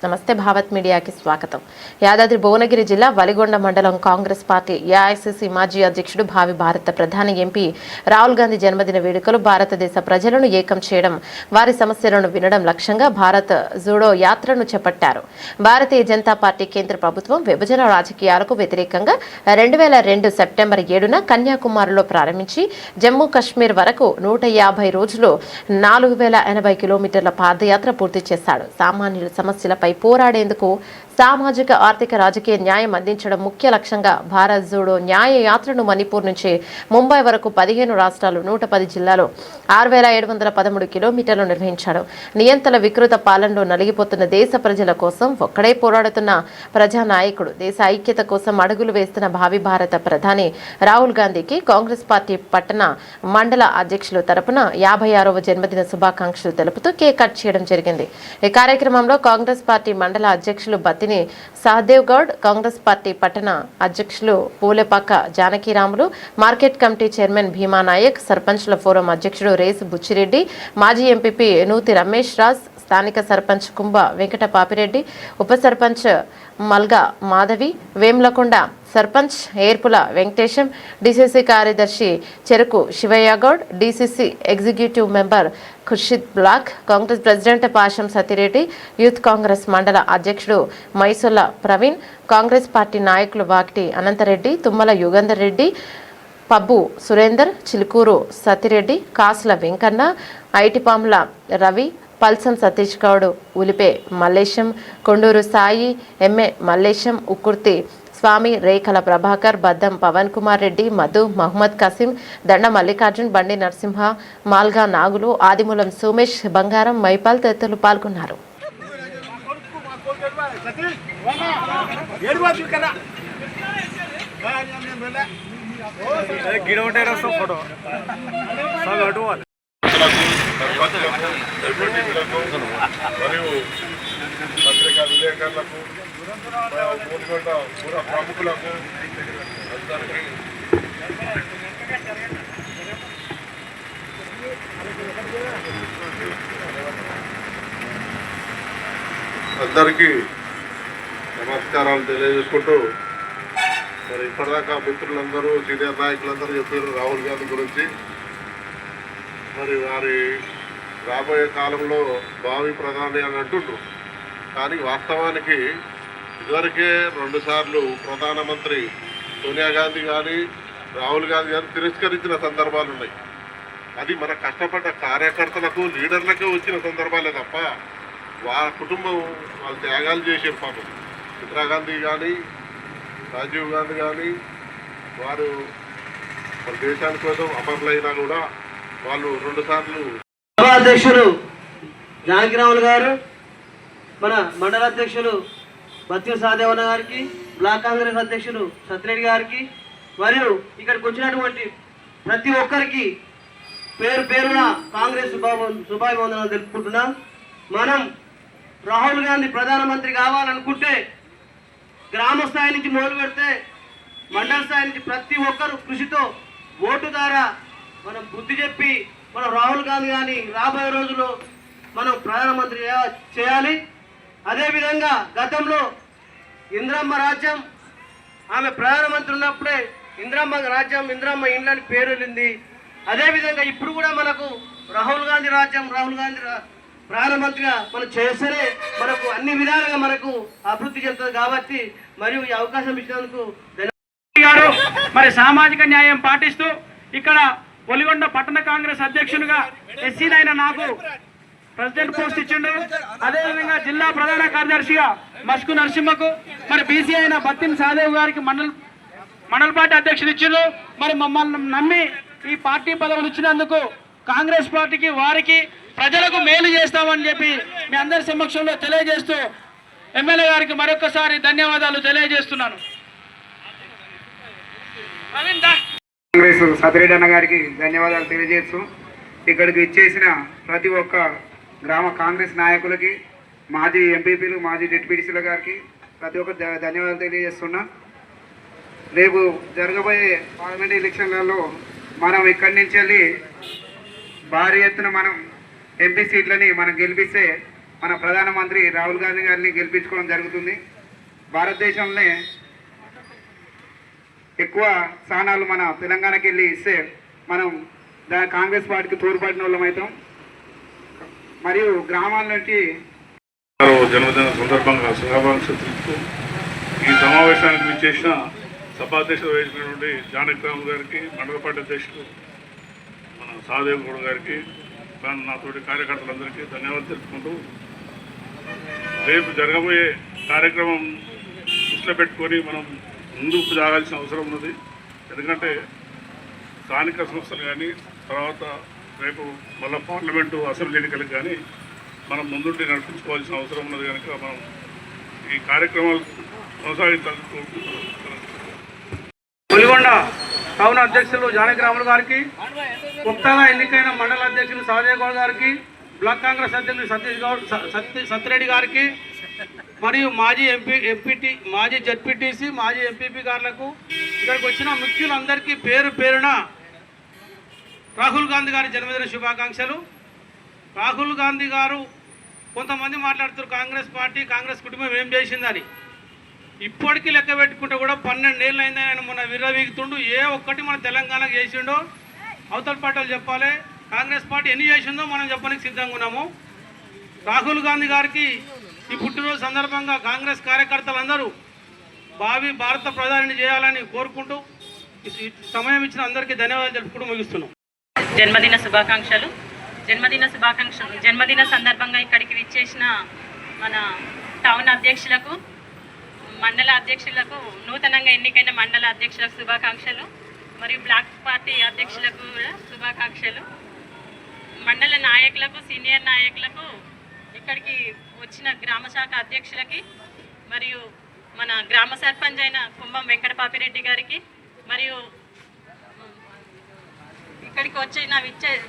నమస్తే భారత్ మీడియాకి స్వాగతం. యాదాద్రి భువనగిరి జిల్లా వలిగొండ మండలం కాంగ్రెస్ పార్టీ ఏఐసిసి మాజీ అధ్యక్షుడు భావి భారత ప్రధాని ఎంపీ రాహుల్ గాంధీ జన్మదిన వేడుకలు భారతదేశ ప్రజలను ఏకం చేయడం, వారి సమస్యలను వినడం లక్ష్యంగా భారత్ జోడో యాత్రను చేపట్టారు. భారతీయ జనతా పార్టీ కేంద్ర ప్రభుత్వం విభజన రాజకీయాలకు వ్యతిరేకంగా 2002 సెప్టెంబర్ 7న కన్యాకుమారిలో ప్రారంభించి జమ్మూ కశ్మీర్ వరకు 150 రోజులు 4080 కిలోమీటర్ల పాదయాత్ర పూర్తి చేశాడు. సామాన్యుల సమస్యలపై పోరాడేందుకు సామాజిక ఆర్థిక రాజకీయ న్యాయం అందించడం ముఖ్య లక్ష్యంగా భారత్ జోడో న్యాయ యాత్రను మణిపూర్ నుంచి ముంబై వరకు 15 రాష్ట్రాలు 110 జిల్లాలో 6713 కిలోమీటర్లు నిర్వహించాడు. నియంత్రణ వికృత పాలనలో నలిగిపోతున్న దేశ ప్రజల కోసం ఒక్కడే పోరాడుతున్న ప్రజానాయకుడు, దేశ ఐక్యత కోసం అడుగులు వేస్తున్న భావి భారత ప్రధాని రాహుల్ గాంధీకి కాంగ్రెస్ పార్టీ పట్టణ మండల అధ్యక్షుల తరపున 56వ జన్మదిన శుభాకాంక్షలు తెలుపుతూ కేక్ కట్ చేయడం జరిగింది. ఈ కార్యక్రమంలో కాంగ్రెస్ పార్టీ మండల అధ్యక్షులు బత్తిని సహదేవ్ గౌడ్, కాంగ్రెస్ పార్టీ పట్టణ అధ్యక్షులు పూలెపాక జానకిరాములు, మార్కెట్ కమిటీ చైర్మన్ భీమా నాయక్, సర్పంచ్ల ఫోరం అధ్యక్షుడు రేసు బుచ్చిరెడ్డి, మాజీ ఎంపీపీ నూతి రమేష్ రాజ్, స్థానిక సర్పంచ్ కుంభ వెంకట పాపిరెడ్డి, ఉప సర్పంచ్ మల్గా మాధవి, వేములకొండ సర్పంచ్ ఏర్పుల వెంకటేశం, డీసీసీ కార్యదర్శి Cheruku Shivaiah Goud, DCC executive member Khurshid block, Congress president Pasham Satireddy, youth Congress మండల అధ్యక్షుడు మైసొల్ల ప్రవీణ్, కాంగ్రెస్ పార్టీ నాయకులు వాకిటి అనంతరెడ్డి, తుమ్మల యుగంధర్ రెడ్డి, పబ్బు సురేందర్, చిలుకూరు సతిరెడ్డి, కాసుల వెంకన్న, ఐటిపాముల రవి, పల్సం సతీష్ గౌడ్, ఉలిపే మల్లేశం, కొండూరు సాయి, ఎంఏ మల్లేశం, ఉక్కుర్తి స్వామి, రేఖల ప్రభాకర్, బద్దం పవన్ కుమార్ రెడ్డి, మధు, మహమ్మద్ కసీం, దండ మల్లికార్జున్, బండి నరసింహ, మాల్గా నాగులు, ఆదిమూలం సోమేష్, బంగారం, మైపాల్ తదితరులు పాల్గొన్నారు. మరియు పత్రికా విలేకరులకు, గోల్కొండ పూర ప్రముఖులకు అందరికీ నమస్కారాలు తెలియజేసుకుంటూ, మరి ఇప్పటిదాకా మిత్రులందరూ సీనియర్ నాయకులందరూ చెప్పారు రాహుల్ గాంధీ గురించి. మరి వారి రాబోయే కాలంలో భావి ప్రధాని అని అంటుండ్రు, కానీ వాస్తవానికి ఇదివరకే 2 సార్లు ప్రధానమంత్రి సోనియా గాంధీ కానీ రాహుల్ గాంధీ కానీ తిరస్కరించిన సందర్భాలు ఉన్నాయి. అది మన కష్టపడ్డ కార్యకర్తలకు, లీడర్లకే వచ్చిన సందర్భాలే తప్ప కుటుంబం వాళ్ళు త్యాగాలు చేసే పాపం. ఇందిరాగాంధీ కానీ రాజీవ్ గాంధీ కానీ వారు మన దేశాని కోసం అమరులైనా కూడా వాళ్ళు 2 సార్లు. అధ్యక్షులు జానకిరాములు గారు, మన మండల అధ్యక్షులు బత్తి సహదేవన్న గారికి, బ్లాక్ కాంగ్రెస్ అధ్యక్షులు సత్యరెడ్డి గారికి, మరియు ఇక్కడికి వచ్చినటువంటి ప్రతి ఒక్కరికి పేరు పేరున కాంగ్రెస్ శుభాభివందనాలు తెలుపుకుంటున్నాం. మనం రాహుల్ గాంధీ ప్రధానమంత్రి కావాలనుకుంటే గ్రామ స్థాయి నుంచి మొదలు పెడితే మండల స్థాయి నుంచి ప్రతి ఒక్కరు కృషితో ఓటు ద్వారా మనం బుద్ధి చెప్పి మనం రాహుల్ గాంధీ గారిని రాబోయే రోజుల్లో మనం ప్రధానమంత్రి చేయాలి. అదేవిధంగా గతంలో ఇందిరమ్మ రాజ్యం, ఆమె ప్రధానమంత్రి ఉన్నప్పుడే ఇందిరమ్మ రాజ్యం, ఇందిరమ్మ ఇండ్లని పేరు వెళ్ళింది. అదేవిధంగా ఇప్పుడు కూడా మనకు రాహుల్ గాంధీ రాజ్యం, రాహుల్ గాంధీ ప్రధానమంత్రిగా మనం చేస్తేనే మనకు అన్ని విధాలుగా మనకు అభివృద్ధి చెందుతుంది. కాబట్టి మరియు ఈ అవకాశం ఇచ్చినందుకు గారు మరి సామాజిక న్యాయం పాటిస్తూ ఇక్కడ వలిగొండ పట్టణ కాంగ్రెస్ అధ్యక్షునిగా ఎస్సీలైన నాకు ప్రెసిడెంట్ పోస్ట్ ఇచ్చిండు. అదేవిధంగా జిల్లా ప్రధాన కార్యదర్శిగా మస్కు నరసింహకు, మరి బీసీ అయిన బత్తిని సహదేవ్ గారికి మండల పార్టీ అధ్యక్షులు ఇచ్చిండు. మరి మమ్మల్ని నమ్మి ఈ పార్టీ పదవులు ఇచ్చినందుకు కాంగ్రెస్ పార్టీకి, వారికి, ప్రజలకు మేలు చేస్తామని చెప్పి మీ అందరి సమక్షంలో తెలియజేస్తూ ఎమ్మెల్యే గారికి మరొకసారి ధన్యవాదాలు తెలియజేస్తున్నాను. కాంగ్రెస్ సతిరెడ్డి అన్న గారికి ధన్యవాదాలు తెలియజేస్తూ, ఇక్కడికి ఇచ్చేసిన ప్రతి ఒక్క గ్రామ కాంగ్రెస్ నాయకులకి, మాజీ ఎంపీపీలు, మాజీ డిప్యూటీసీల గారికి ప్రతి ఒక్క ధన్యవాదాలు తెలియజేస్తున్నా. రేపు జరగబోయే పార్లమెంట్ ఎలక్షన్లలో మనం ఇక్కడి నుంచి వెళ్ళి భారీ ఎత్తున మనం ఎంపీ సీట్లని మనం గెలిపిస్తే మన ప్రధానమంత్రి రాహుల్ గాంధీ గారిని గెలిపించుకోవడం జరుగుతుంది. భారతదేశంలోనే ఎక్కువ స్థానాలు మన తెలంగాణకి వెళ్ళి ఇస్తే మనం కాంగ్రెస్ పార్టీకి తోడ్పడిన వాళ్ళం అవుతాం. మరియు గ్రామాల నుంచి జన్మదిన సందర్భంగా శుభాకాంక్షలు తెలుపుతూ ఈ సమావేశానికి విచ్చేసిన సభాధ్యక్షులు వహించినటువంటి జానకిరామ్ గారికి, మండల పార్టీ అధ్యక్షులు మన సహదేవ్ గౌడ్ గారికి, నాతోటి కార్యకర్తలందరికీ ధన్యవాదాలు తెలుపుకుంటూ రేపు జరగబోయే కార్యక్రమం దృష్టిలో పెట్టుకొని మనం ముందుకు సాగాల్సిన అవసరం ఉన్నది. ఎందుకంటే స్థానిక సంస్థలు కానీ తర్వాత రేపు మళ్ళీ పార్లమెంటు అసెంబ్లీ ఎన్నికలకు కానీ మనం ముందుండి నడిపించుకోవాల్సిన అవసరం ఉన్నది కనుక మనం ఈ కార్యక్రమాలు కొనసాగించాలి. పులిగొండ టౌన్ అధ్యక్షులు జానకిరాములు గారికి, కొత్తగా ఎన్నికైన మండల అధ్యక్షులు సహదేవ్ గౌడ్ గారికి, బ్లాక్ కాంగ్రెస్ అధ్యక్షులు సత్యరెడ్డి గారికి మరియు మాజీ జడ్పీటీసీ మాజీ ఎంపీపీ గారులకు, ఇక్కడికి వచ్చిన ముఖ్యులందరికీ పేరు పేరున రాహుల్ గాంధీ గారి జన్మదిన శుభాకాంక్షలు. రాహుల్ గాంధీ గారు కొంతమంది మాట్లాడుతారు కాంగ్రెస్ కుటుంబం ఏం చేసిందని. ఇప్పటికీ లెక్క పెట్టుకుంటే కూడా 12 ఏళ్ళు అయిందని ఆయన మొన్న విర్రవీగుతుండు. ఏ ఒక్కటి మన తెలంగాణకు చేసిండో అవతల పార్టీలు చెప్పాలి. కాంగ్రెస్ పార్టీ ఎన్ని చేసిందో మనం చెప్పడానికి సిద్ధంగా ఉన్నాము. రాహుల్ గాంధీ గారికి ఈ పుట్టినరోజు సందర్భంగా కాంగ్రెస్ కార్యకర్తలందరూ భారత ప్రధాని చేయాలని కోరుకుంటూ సమయం ఇచ్చిన అందరికీ ధన్యవాదాలు తెలుపుకుంటూ ముగిస్తున్నాం. జన్మదిన శుభాకాంక్షలు. జన్మదిన సందర్భంగా ఇక్కడికి విచ్చేసిన మన టౌన్ అధ్యక్షులకు, మండల అధ్యక్షులకు, నూతనంగా ఎన్నికైన మండల అధ్యక్షులకు శుభాకాంక్షలు మరియు బ్లాక్ పార్టీ అధ్యక్షులకు కూడా శుభాకాంక్షలు. మండల నాయకులకు, సీనియర్ నాయకులకు, ఇక్కడికి వచ్చిన గ్రామ శాఖ అధ్యక్షులకి మరియు మన గ్రామ సర్పంచ్ అయిన కుంభం వెంకటపాపిరెడ్డి గారికి మరియు ఇక్కడికి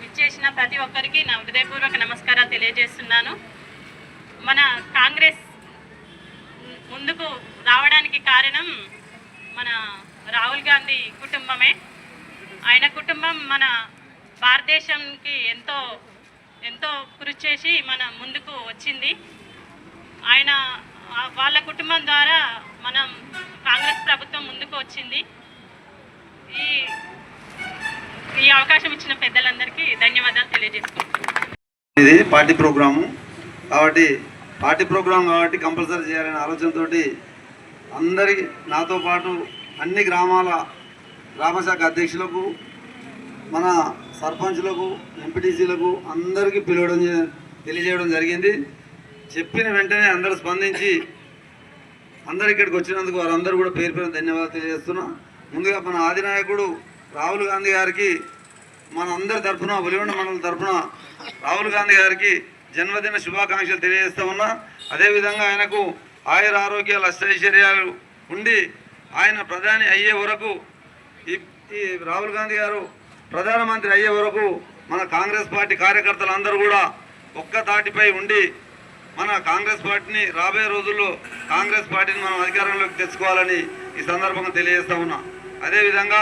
విచ్చేసిన ప్రతి ఒక్కరికి నా హృదయపూర్వక నమస్కారాలు తెలియజేస్తున్నాను. మన కాంగ్రెస్ ముందుకు రావడానికి కారణం మన రాహుల్ గాంధీ కుటుంబమే. ఆయన కుటుంబం మన భారతదేశానికి ఎంతో కృషి చేసి మన ముందుకు వచ్చింది. వాళ్ళ కుటుంబం ద్వారా మనం కాంగ్రెస్ ప్రభుత్వం ముందుకు వచ్చింది. ఈ అవకాశం ఇచ్చిన పెద్దలందరికీ ధన్యవాదాలు తెలియజేసుకుంటున్నాను. ఇది పార్టీ ప్రోగ్రాము కాబట్టి కంపల్సరీ చేయాలనే ఆలోచనతో అందరికీ నాతో పాటు అన్ని గ్రామశాఖ అధ్యక్షులకు, మన సర్పంచులకు, ఎంపీటీసీలకు అందరికీ తెలియజేయడం జరిగింది. చెప్పిన వెంటనే అందరూ స్పందించి అందరు ఇక్కడికి వచ్చినందుకు వారందరూ కూడా పేరు పేరు ధన్యవాదాలు తెలియజేస్తున్నా. ముందుగా మన ఆదినాయకుడు రాహుల్ గాంధీ గారికి మన అందరి తరఫున, వెలిగొండ మండలం తరఫున రాహుల్ గాంధీ గారికి జన్మదిన శుభాకాంక్షలు తెలియజేస్తూ ఉన్నా. అదేవిధంగా ఆయనకు ఆయుర ఆరోగ్యాలు, అష్టైశ్వర్యాలు ఉండి ఆయన ప్రధాని అయ్యే వరకు, ఈ రాహుల్ గాంధీ గారు ప్రధానమంత్రి అయ్యే వరకు మన కాంగ్రెస్ పార్టీ కార్యకర్తలందరూ కూడా ఒక్క తాటిపై ఉండి మన కాంగ్రెస్ పార్టీని రాబోయే రోజుల్లో కాంగ్రెస్ పార్టీని మనం అధికారంలోకి తెచ్చుకోవాలని ఈ సందర్భంగా తెలియజేస్తూ ఉన్నా. అదేవిధంగా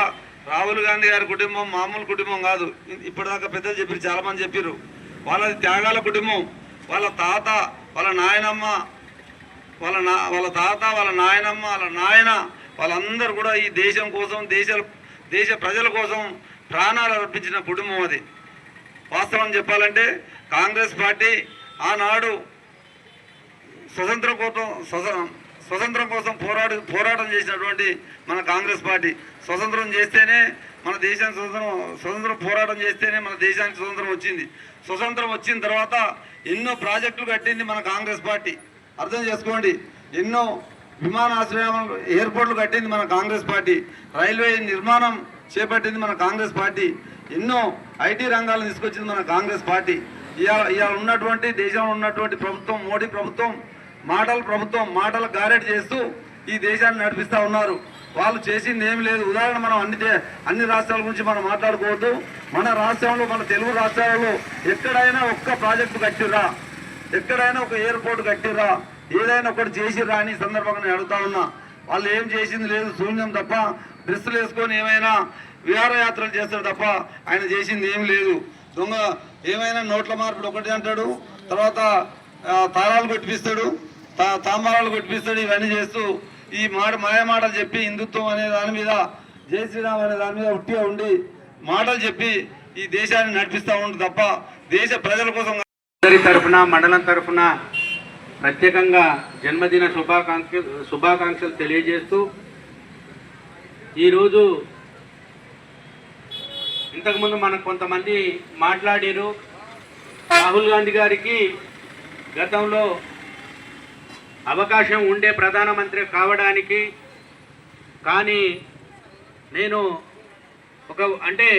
రాహుల్ గాంధీ గారి కుటుంబం మామూలు కుటుంబం కాదు. ఇప్పటిదాకా పెద్దలు చెప్పారు, చాలామంది చెప్పారు. వాళ్ళది త్యాగాల కుటుంబం. వాళ్ళ తాత, వాళ్ళ నాయనమ్మ, వాళ్ళ తాత, వాళ్ళ నాయనమ్మ, వాళ్ళ నాయన, వాళ్ళందరూ కూడా ఈ దేశం కోసం, దేశ ప్రజల కోసం ప్రాణాలు అర్పించిన కుటుంబం అది. వాస్తవం చెప్పాలంటే కాంగ్రెస్ పార్టీ ఆనాడు స్వతంత్రం కోసం పోరాటం చేసినటువంటి మన కాంగ్రెస్ పార్టీ. స్వతంత్రం చేస్తేనే మన దేశానికి స్వతంత్రం పోరాటం చేస్తేనే మన దేశానికి స్వతంత్రం వచ్చింది. స్వతంత్రం వచ్చిన తర్వాత ఎన్నో ప్రాజెక్టులు కట్టింది మన కాంగ్రెస్ పార్టీ. అర్థం చేసుకోండి, ఎన్నో విమానాశ్రయాలు, ఎయిర్పోర్ట్లు కట్టింది మన కాంగ్రెస్ పార్టీ. రైల్వే నిర్మాణం చేపట్టింది మన కాంగ్రెస్ పార్టీ. ఎన్నో ఐటీ రంగాలను తీసుకొచ్చింది మన కాంగ్రెస్ పార్టీ. ఇవాళ ఉన్నటువంటి దేశంలో ఉన్నటువంటి ప్రభుత్వం, మోడీ ప్రభుత్వం మాటలు గారెట్ చేస్తూ ఈ దేశాన్ని నడిపిస్తూ ఉన్నారు. వాళ్ళు చేసింది ఏమి లేదు. ఉదాహరణ, మనం అన్ని రాష్ట్రాల గురించి మనం మాట్లాడుకోవద్దు. మన రాష్ట్రంలో, మన తెలుగు రాష్ట్రాలలో ఎక్కడైనా ఒక్క ప్రాజెక్టు కట్టిర్రా, ఎక్కడైనా ఒక ఎయిర్పోర్ట్ కట్టిర్రా, ఏదైనా ఒకటి చేసిర్రా అని సందర్భంగా నేను అడుగుతా ఉన్నా. వాళ్ళు ఏం చేసింది లేదు, శూన్యం తప్ప. డ్రెస్సులు వేసుకొని ఏమైనా విహారయాత్రలు చేస్తాడు తప్ప ఆయన చేసింది ఏం లేదు. దొంగ ఏమైనా నోట్ల మార్పిడి ఒకటి అంటాడు, తర్వాత తాళాలు కొట్టిపిస్తాడు, తాంబారాలు కొట్టిపిస్తాడు. ఇవన్నీ చేస్తూ ఈ మాయమాటలు చెప్పి హిందుత్వం అనే దాని మీద, జై శ్రీరామ్ అనే దాని మీద ఉట్టిగా ఉండి మాటలు చెప్పి ఈ దేశాన్ని నడిపిస్తూ ఉండు తప్ప దేశ ప్రజల కోసం. అందరి తరఫున, మండలం తరఫున ప్రత్యేకంగా జన్మదిన శుభాకాంక్షలు తెలియజేస్తూ, ఈరోజు ఇంతకుముందు మనకు కొంతమంది మాట్లాడారు. రాహుల్ గాంధీ గారికి గతంలో అవకాశం ఉండే ప్రధానమంత్రి కావడానికి, కానీ నేను అంటే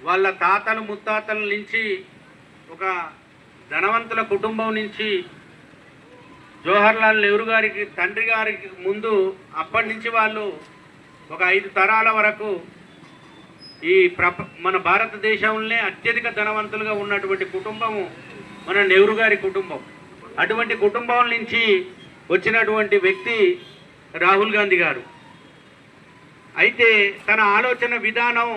వాళ్ళ తాతలు ముత్తాతల నుంచి, ఒక ధనవంతుల కుటుంబం నుంచి, జవహర్లాల్ నెహ్రూ గారికి తండ్రి గారికి ముందు అప్పటి నుంచి వాళ్ళు ఒక 5 తరాల వరకు ఈ మన భారతదేశంలోనే అత్యధిక ధనవంతులుగా ఉన్నటువంటి కుటుంబము మన నెహ్రూ గారి కుటుంబం. అటువంటి కుటుంబం నుంచి వచ్చినటువంటి వ్యక్తి రాహుల్ గాంధీ గారు. అయితే తన ఆలోచన విధానం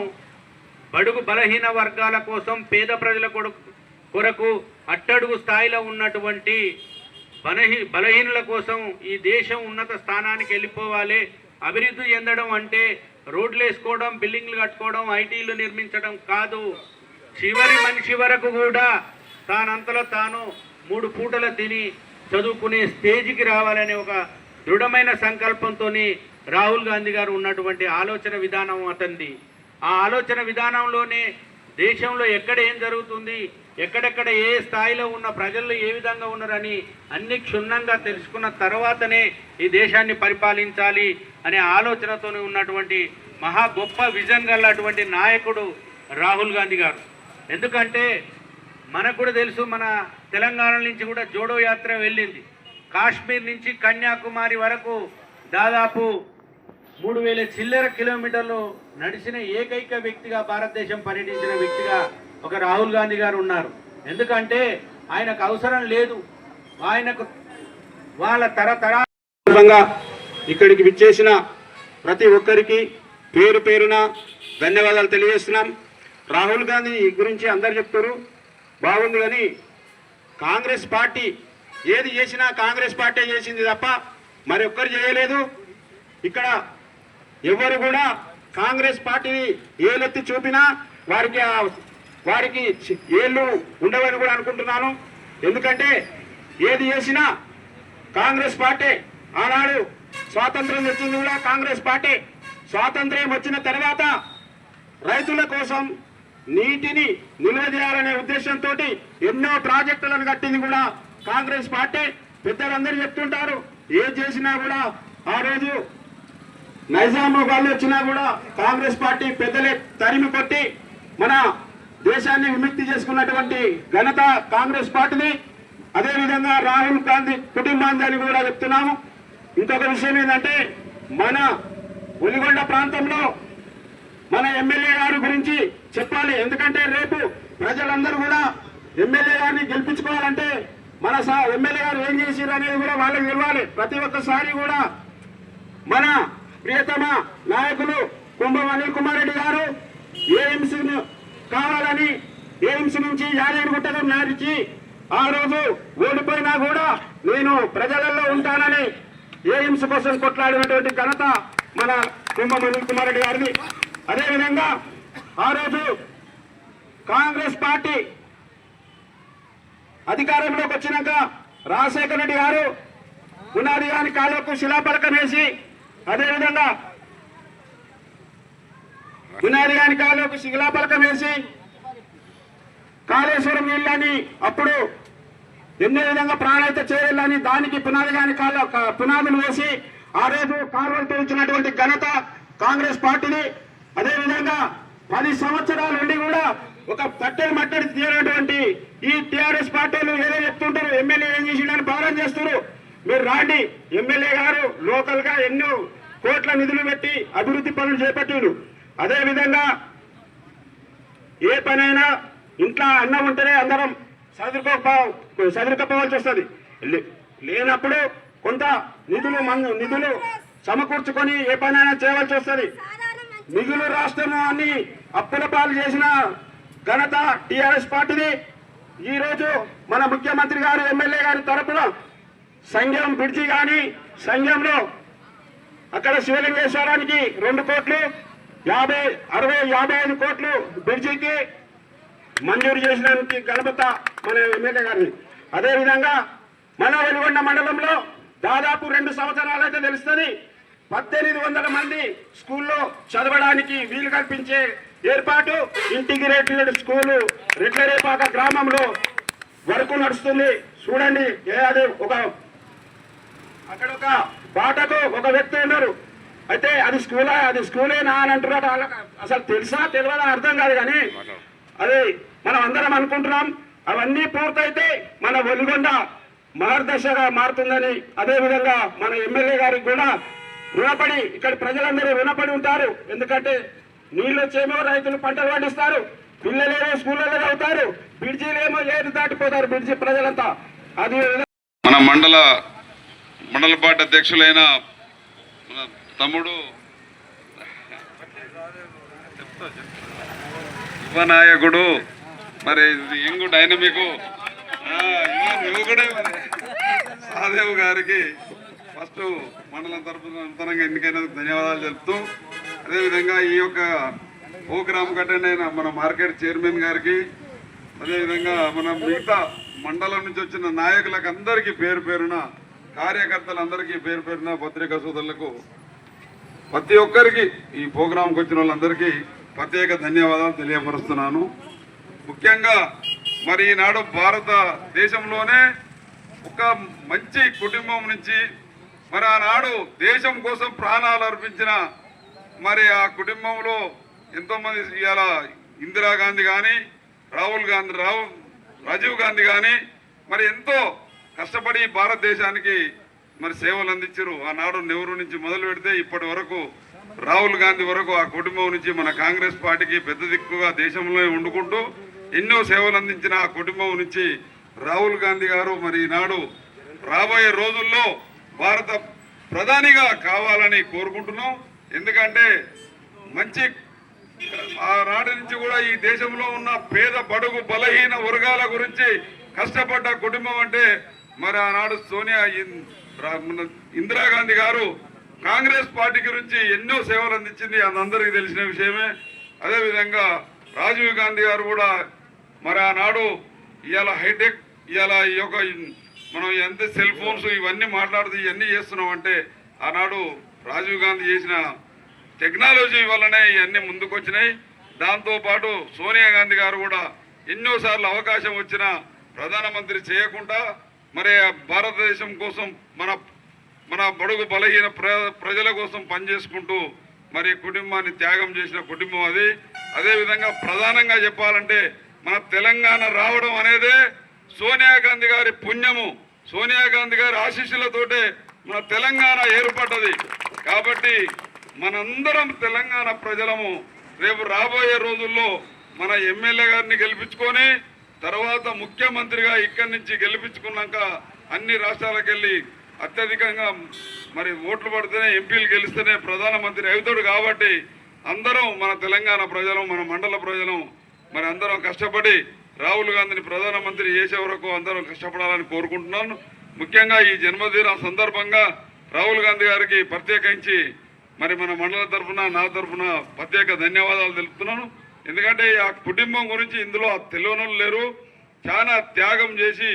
బడుగు బలహీన వర్గాల కోసం, పేద ప్రజల కొరకు, అట్టడుగు స్థాయిలో ఉన్నటువంటి బలహీనుల కోసం ఈ దేశం ఉన్నత స్థానానికి వెళ్ళిపోవాలి. అభివృద్ధి చెందడం అంటే రోడ్లు వేసుకోవడం, బిల్డింగ్లు కట్టుకోవడం, ఐటీలు నిర్మించడం కాదు. చివరి మనిషి వరకు కూడా తానంతలో తాను 3 పూటలు తిని చదువుకునే స్టేజ్కి రావాలనే ఒక దృఢమైన సంకల్పంతో రాహుల్ గాంధీ గారు ఉన్నటువంటి ఆలోచన విధానం అతనిది. ఆ ఆలోచన విధానంలోనే దేశంలో ఎక్కడ ఏం జరుగుతుంది, ఎక్కడెక్కడ ఏ స్థాయిలో ఉన్న ప్రజలు ఏ విధంగా ఉన్నారని అన్ని క్షుణ్ణంగా తెలుసుకున్న తర్వాతనే ఈ దేశాన్ని పరిపాలించాలి అనే ఆలోచనతోనే ఉన్నటువంటి మహా గొప్ప విజన్ గలటువంటి నాయకుడు రాహుల్ గాంధీ గారు. ఎందుకంటే మనకు కూడా తెలుసు, మన తెలంగాణ నుంచి కూడా జోడో యాత్ర వెళ్ళింది. కాశ్మీర్ నుంచి కన్యాకుమారి వరకు దాదాపు 3000 చిల్లర కిలోమీటర్లు నడిచిన ఏకైక వ్యక్తిగా, భారతదేశం పర్యటించిన వ్యక్తిగా ఒక రాహుల్ గాంధీ గారు ఉన్నారు. ఎందుకంటే ఆయనకు అవసరం లేదు, ఆయనకు వాళ్ళ తరతరాలుగా ఇక్కడికి విచ్చేసిన ప్రతి ఒక్కరికి పేరు పేరున ధన్యవాదాలు తెలియజేస్తున్నాం. రాహుల్ గాంధీ గురించి అందరు చెప్తారు, బాగుంది, కానీ కాంగ్రెస్ పార్టీ ఏది చేసినా కాంగ్రెస్ పార్టీ చేసింది తప్ప మరి ఒక్కరు చేయలేదు. ఇక్కడ ఎవరు కూడా కాంగ్రెస్ పార్టీని ఏలెత్తి చూపినా వారికి ఏళ్ళు ఉండవని కూడా అనుకుంటున్నాను. ఎందుకంటే ఏది చేసినా కాంగ్రెస్ పార్టీ. ఆనాడు స్వాతంత్రం వచ్చింది కూడా కాంగ్రెస్ పార్టీ. స్వాతంత్ర్యం వచ్చిన తర్వాత రైతుల కోసం నీటిని నిల్వ చేయాలనే ఉద్దేశంతో ఎన్నో ప్రాజెక్టులను కట్టింది కూడా కాంగ్రెస్ పార్టీ. పెద్దలందరూ చెప్తుంటారు, ఏది చేసినా కూడా ఆ రోజు నైజాం వాళ్ళు వచ్చినా కూడా కాంగ్రెస్ పార్టీ పెద్దలే తరిమి కొట్టి మన దేశాన్ని విముక్తి చేసుకున్నటువంటి ఘనత కాంగ్రెస్ పార్టీది. అదేవిధంగా రాహుల్ గాంధీ కుటుంబాన్ని అని కూడా చెప్తున్నాము. ఇంకొక విషయం ఏంటంటే, మన ఒలిగొండ ప్రాంతంలో మన ఎమ్మెల్యే గారి గురించి చెప్పాలి. ఎందుకంటే రేపు ప్రజలందరూ కూడా ఎమ్మెల్యే గారిని గెలిపించుకోవాలంటే మన ఎమ్మెల్యే గారు ఏం చేసిరు అనేది కూడా వాళ్ళకి తెలియాలి. ప్రతి ఒక్కసారి కూడా మన ప్రియతమ నాయకులు కుంభం అనిల్ కుమార్ రెడ్డి గారు ఏఎంసీ కావాలని ఎయిమ్స్ నుంచి యాదగిరిగుట్టకు నాటించి ఆ రోజు ఓడిపోయినా కూడా నేను ప్రజలలో ఉంటానని ఎయిమ్స్ కోసం కొట్లాడినటువంటి ఘనత మన కుంభం అనిల్ కుమార్ రెడ్డి గారిది. అదేవిధంగా ఆ రోజు కాంగ్రెస్ పార్టీ అధికారంలోకి వచ్చినాక రాజశేఖర రెడ్డి గారు పునాది గారి కాళ్ళకు శిలాఫలకం వేసి, అదేవిధంగా పునాది గారి కాళ్ళకు శిలాఫలకం వేసి కాళేశ్వరం నీళ్ళని అప్పుడు ఎన్నో విధంగా ప్రాణాయిత చేయాలని దానికి పునాది గారి పునాదులు వేసి ఆ రోజు కాలువలు తెచ్చినటువంటి ఘనత కాంగ్రెస్ పార్టీని. అదేవిధంగా 10 సంవత్సరాల నుండి కూడా ఒక కట్టెలు మట్టడి తీయనటువంటి ఈ టీఆర్ఎస్ పార్టీలు ఏదో చెప్తుంటారు, ఎమ్మెల్యే ఏం చేసిండని భారం చేస్తారు. మీరు రాండి, ఎమ్మెల్యే గారు లోకల్ గా ఎన్నో కోట్ల నిధులు పెట్టి అభివృద్ధి పనులు చేపట్టారు. అదేవిధంగా ఏ పనైనా ఇంట్లో అన్నం ఉంటేనే అందరం చదువుకోవాల్సి వస్తుంది. లేనప్పుడు కొంత నిధులు సమకూర్చుకొని ఏ పనైనా చేయవలసి వస్తుంది. మిగులు రాష్ట్రము అన్ని అప్పుల పాలు చేసిన ఘనత టీఆర్ఎస్ పార్టీది. ఈరోజు మన ముఖ్యమంత్రి గారు ఎమ్మెల్యే గారి తరపున సంఘం బ్రిడ్జి కానీ సంఘంలో అక్కడ శివలింగేశ్వరానికి 2 కోట్లు 55 కోట్లు బ్రిడ్జికి మంజూరు చేసినందుకు గణపత మన ఎమ్మెల్యే గారిని. అదేవిధంగా మన వెలుగొండ మండలంలో దాదాపు 2 సంవత్సరాలు అయితే తెలుస్తుంది 1800 మంది స్కూల్లో చదవడానికి వీలు కల్పించే ఏర్పాటు ఇంటిగ్రేటెడ్ స్కూలు రెడ్లరేపాక గ్రామంలో వరకు నడుస్తుంది. చూడండి, అదే అక్కడ ఒక బాటకు ఒక వ్యక్తి ఉన్నారు. అయితే అది స్కూలేనా అని అంటున్నారు. అసలు తెలుసా తెలియదా అర్థం కాదు, కానీ అది మనం అందరం అనుకుంటున్నాం. అవన్నీ పూర్తయితే మన వెలుగొండ మార్గదర్శగా మారుతుందని, అదేవిధంగా మన ఎమ్మెల్యే గారికి కూడా రుణపడి, ఇక్కడ ప్రజలందరూ రుణపడి ఉంటారు. ఎందుకంటే నీళ్ళు వచ్చేమో రైతులు పంటలు పండిస్తారు, పిల్లలేమో స్కూళ్ళలో అవుతారు, బ్రిడ్జీలేమో ఏరు దాటిపోతారు బ్రిడ్జి ప్రజలంతా. అది మన మండల పార్టీ అధ్యక్షులైన మన తమ్ముడు యువ నాయకుడు, మరి యంగ్ డైనమిక్ యువకుడే సాదేవ్ గారికి ఫస్ట్ మండలం తరఫున నూతనంగా ఎన్నికైనందుకు ధన్యవాదాలు తెలుపుతూ, అదేవిధంగా ఈ యొక్క ప్రోగ్రామ్ అటెండ్ అయిన మన మార్కెట్ చైర్మన్ గారికి, అదేవిధంగా మన మిగతా మండలం నుంచి వచ్చిన నాయకులకు అందరికీ పేరు పేరున, కార్యకర్తలందరికీ పేరు పేరున, పత్రికా సోదరులకు ప్రతి ఒక్కరికి ఈ ప్రోగ్రాంకి వచ్చిన వాళ్ళందరికీ ప్రత్యేక ధన్యవాదాలు తెలియపరుస్తున్నాను. ముఖ్యంగా మరి ఈనాడు భారతదేశంలోనే ఒక మంచి కుటుంబం నుంచి మరి ఆనాడు దేశం కోసం ప్రాణాలు అర్పించిన మరి ఆ కుటుంబంలో ఎంతోమంది ఇవాళ ఇందిరాగాంధీ కానీ రాజీవ్ గాంధీ కానీ మరి ఎంతో కష్టపడి భారతదేశానికి మరి సేవలు అందించారు. ఆనాడు నెహ్రూ నుంచి మొదలు పెడితే ఇప్పటి వరకు రాహుల్ గాంధీ వరకు ఆ కుటుంబం నుంచి మన కాంగ్రెస్ పార్టీకి పెద్ద దిక్కుగా దేశంలో వండుకుంటూ ఎన్నో సేవలు అందించిన ఆ కుటుంబం నుంచి రాహుల్ గాంధీ గారు మరి ఈనాడు రాబోయే రోజుల్లో భారత ప్రధానిగా కావాలని కోరుకుంటున్నాం. ఎందుకంటే మంచి ఆనాటి నుంచి కూడా ఈ దేశంలో ఉన్న పేద బడుగు బలహీన వర్గాల గురించి కష్టపడ్డ కుటుంబం అంటే మరి ఆనాడు ఇందిరాగాంధీ గారు కాంగ్రెస్ పార్టీ గురించి ఎన్నో సేవలు అందించింది, అందరికీ తెలిసిన విషయమే. అదేవిధంగా రాజీవ్ గాంధీ గారు కూడా మరి ఆనాడు ఇవాళ హైటెక్ ఇవాళ ఈ యొక్క మనం ఎంత సెల్ ఫోన్స్ ఇవన్నీ మాట్లాడుతూ ఇవన్నీ చేస్తున్నాం అంటే ఆనాడు రాజీవ్ గాంధీ చేసిన టెక్నాలజీ వల్లనే ఇవన్నీ ముందుకు వచ్చినాయి. దాంతోపాటు సోనియా గాంధీ గారు కూడా ఎన్నోసార్లు అవకాశం వచ్చినా ప్రధానమంత్రి చేయకుండా మరి భారతదేశం కోసం మన బడుగు బలహీన ప్రజల కోసం పనిచేసుకుంటూ మరి కుటుంబాన్ని త్యాగం చేసిన కుటుంబం అది. అదేవిధంగా ప్రధానంగా చెప్పాలంటే మన తెలంగాణ రావడం అనేదే సోనియా గాంధీ గారి పుణ్యము, సోనియా గాంధీ గారి ఆశీస్సులతోటే మన తెలంగాణ ఏర్పడ్డది. కాబట్టి మనందరం తెలంగాణ ప్రజలము రేపు రాబోయే రోజుల్లో మన ఎమ్మెల్యే గారిని గెలిపించుకొని తర్వాత ముఖ్యమంత్రిగా ఇక్కడి నుంచి గెలిపించుకున్నాక అన్ని రాష్ట్రాలకు వెళ్ళి అత్యధికంగా మరి ఓట్లు పడితేనే ఎంపీలు గెలిస్తేనే ప్రధానమంత్రి అవుతాడు. కాబట్టి అందరం మన తెలంగాణ ప్రజలు మన మండల ప్రజలు మరి అందరం కష్టపడి రాహుల్ గాంధీని ప్రధానమంత్రి చేసే వరకు అందరం కష్టపడాలని కోరుకుంటున్నాను. ముఖ్యంగా ఈ జన్మదిన సందర్భంగా రాహుల్ గాంధీ గారికి ప్రత్యేకించి మరి మన మండల తరఫున నా తరఫున ప్రత్యేక ధన్యవాదాలు తెలుపుతున్నాను. ఎందుకంటే ఆ కుటుంబం గురించి ఇందులో తెలియని లేరు, చాలా త్యాగం చేసి